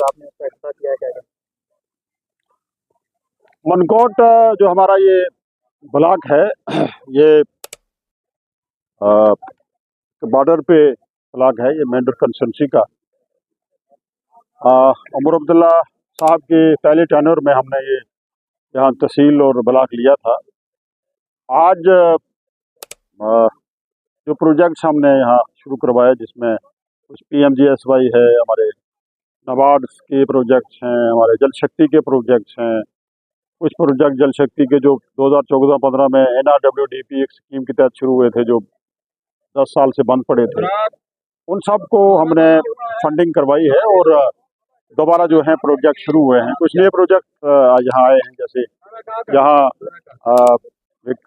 आपने उसका इफ्तिताह किया है, क्या? मनकोट जो हमारा ये ब्लॉक है, ये बॉर्डर पे ब्लॉक है, ये मेंढर कंस्टिट्यूंसी का। उमर अब्दुल्ला साहब के पहले टर्नर में हमने ये यहाँ तहसील और ब्लॉक लिया था। आज जो प्रोजेक्ट्स हमने यहाँ शुरू करवाए, जिसमें कुछ PMGSY है, हमारे नाबार्ड के प्रोजेक्ट्स हैं, हमारे जल शक्ति के प्रोजेक्ट्स हैं, कुछ प्रोजेक्ट जल शक्ति के जो 2014-15 में NRWDP एक स्कीम के तहत शुरू हुए थे, जो 10 साल से बंद पड़े थे, उन सब को हमने फंडिंग करवाई है और दोबारा जो है प्रोजेक्ट शुरू हुए हैं। कुछ नए प्रोजेक्ट यहाँ आए हैं, जैसे यहाँ एक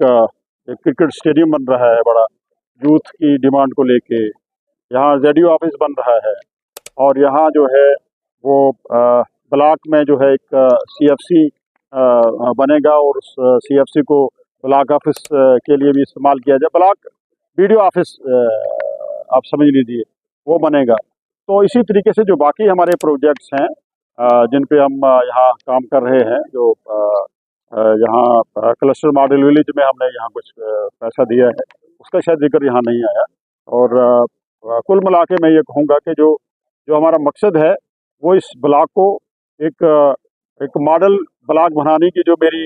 क्रिकेट स्टेडियम बन रहा है बड़ा, यूथ की डिमांड को लेके। यहाँ ZDO ऑफिस बन रहा है और यहाँ जो है वो ब्लॉक में जो है एक CFC बनेगा और उस CFC को ब्लॉक ऑफिस के लिए भी इस्तेमाल किया जाए। ब्लॉक BDO ऑफिस आप समझ लीजिए, वो बनेगा। तो इसी तरीके से जो बाकी हमारे प्रोजेक्ट्स हैं जिन पे हम यहाँ काम कर रहे हैं, जो यहाँ क्लस्टर मॉडल विलेज में हमने यहाँ कुछ पैसा दिया है, उसका शायद जिक्र यहाँ नहीं आया। और कुल मिला के मैं ये कहूँगा कि जो हमारा मकसद है वो इस ब्लॉक को एक मॉडल ब्लॉक बनाने की जो मेरी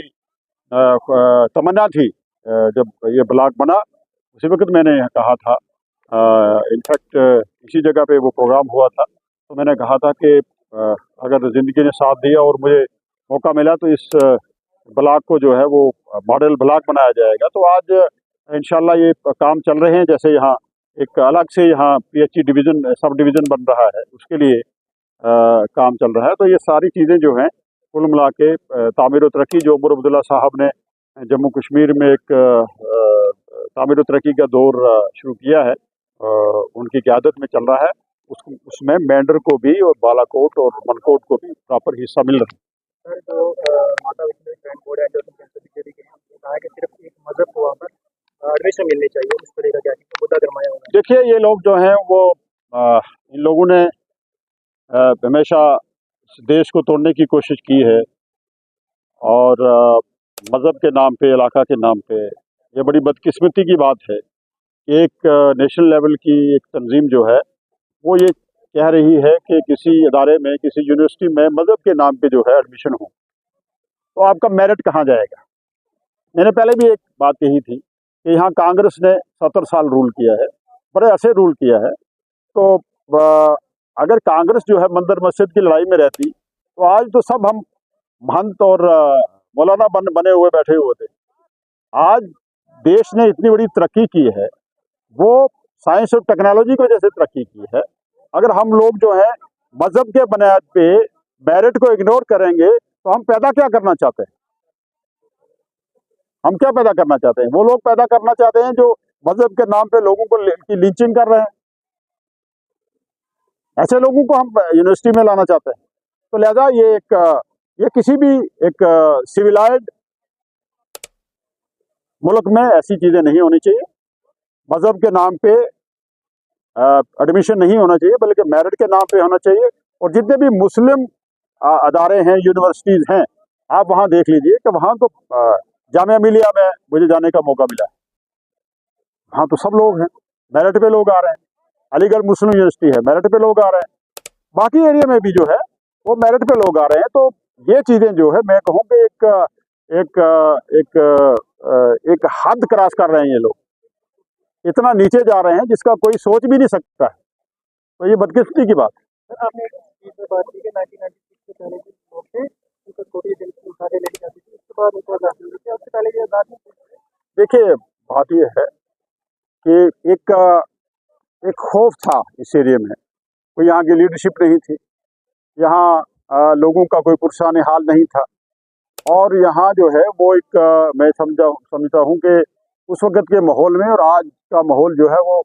तमन्ना थी, जब ये ब्लॉक बना उसी वक्त मैंने कहा था, इनफैक्ट इसी जगह पे वो प्रोग्राम हुआ था, तो मैंने कहा था कि अगर ज़िंदगी ने साथ दिया और मुझे मौका मिला तो इस ब्लॉक को जो है वो मॉडल ब्लॉक बनाया जाएगा। तो आज इंशाल्लाह ये काम चल रहे हैं। जैसे यहाँ एक अलग से यहाँ PHE डिवीज़न, सब डिवीज़न बन रहा है, उसके लिए काम चल रहा है। तो ये सारी चीज़ें जो हैं कुल मिला के तामीर व तरक्की, जो उमर अब्दुल्ला साहब ने जम्मू कश्मीर में एक तामीर व तरक्की का दौर शुरू किया है, उनकी क़यादत में चल रहा है। उसमें मेंढर को भी और बालाकोट और मनकोट को भी प्रॉपर हिस्सा मिल रहा है। सर, जो माता वैष्णो देवी बोर्ड है, जो कहा कि सिर्फ एक मजहब को वहाँ पर एडमिशन मिलनी चाहिए, उसको लेकर क्या मुद्दा गरमाया हुआ है? देखिए, ये लोग जो हैं वो इन लोगों ने हमेशा देश को तोड़ने की कोशिश की है और मज़हब के नाम पे, इलाका के नाम पे। ये बड़ी बदकिस्मती की बात है कि एक नेशनल लेवल की एक तंजीम जो है वो ये कह रही है कि किसी इदारे में, किसी यूनिवर्सिटी में मज़हब के नाम पे जो है एडमिशन हो, तो आपका मेरिट कहाँ जाएगा? मैंने पहले भी एक बात कही थी कि यहाँ कांग्रेस ने 70 साल रूल किया है, बड़े अरसे रूल किया है। तो अगर कांग्रेस जो है मंदिर मस्जिद की लड़ाई में रहती तो आज तो सब हम महंत और मौलाना बने हुए बैठे हुए थे। आज देश ने इतनी बड़ी तरक्की की है, वो साइंस और टेक्नोलॉजी की वजह से तरक्की की है। अगर हम लोग जो है मजहब के बुनियाद पे मेरिट को इग्नोर करेंगे तो हम पैदा क्या करना चाहते हैं? हम क्या पैदा करना चाहते हैं? वो लोग पैदा करना चाहते हैं जो मजहब के नाम पे लोगों को की लीचिंग कर रहे हैं। ऐसे लोगों को हम यूनिवर्सिटी में लाना चाहते हैं। तो लिहाजा ये किसी भी एक सिविलाइज्ड मुल्क में ऐसी चीज़ें नहीं होनी चाहिए। मज़हब के नाम पे एडमिशन नहीं होना चाहिए, बल्कि मेरिट के नाम पे होना चाहिए। और जितने भी मुस्लिम अदारे हैं, यूनिवर्सिटीज़ हैं, आप वहाँ देख लीजिए कि वहाँ तो जामिया मिलिया में मुझे जाने का मौका मिला है, वहाँ तो सब लोग हैं, मेरिट पे लोग आ रहे हैं। अलीगढ़ मुस्लिम यूनिवर्सिटी है, मेरिट पे लोग आ रहे हैं। बाकी एरिया में भी जो है वो मेरिट पे लोग आ रहे हैं। तो ये चीज़ें जो है मैं कहूँ कि एक हद क्रॉस कर रहे हैं ये लोग, इतना नीचे जा रहे हैं जिसका कोई सोच भी नहीं सकता है। तो ये बदकिस्मती की बात है। आपने एक चीज़ में बात की कि 1996 से पहले जो लोग थे उनको छोटी दिल उठा के लेके जाती थी, उसके बाद उनको आज़ादी मिली थी, उससे पहले ये आज़ादी। देखिए, बात ये है कि एक खौफ था इस एरिया में, कोई यहाँ की लीडरशिप नहीं थी, यहाँ लोगों का कोई पुरसाने हाल नहीं था। और यहाँ जो है वो एक मैं समझता हूँ कि उस वक़्त के माहौल में और आज का माहौल जो है वो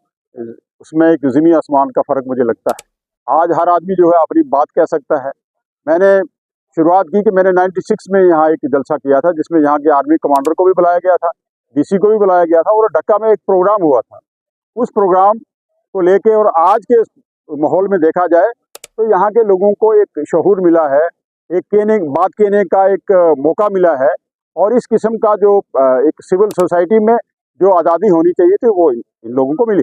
उसमें एक ज़मीन आसमान का फ़र्क मुझे लगता है। आज हर आदमी जो है अपनी बात कह सकता है। मैंने शुरुआत की कि मैंने 96 में यहाँ एक जलसा किया था, जिसमें यहाँ के आर्मी कमांडर को भी बुलाया गया था, DC को भी बुलाया गया था, और ढक्का में एक प्रोग्राम हुआ था। उस प्रोग्राम को लेके और आज के माहौल में देखा जाए तो यहाँ के लोगों को एक शऊर मिला है, एक बात कहने का एक मौका मिला है, और इस किस्म का जो एक सिविल सोसाइटी में जो आज़ादी होनी चाहिए थी वो इन लोगों को मिली।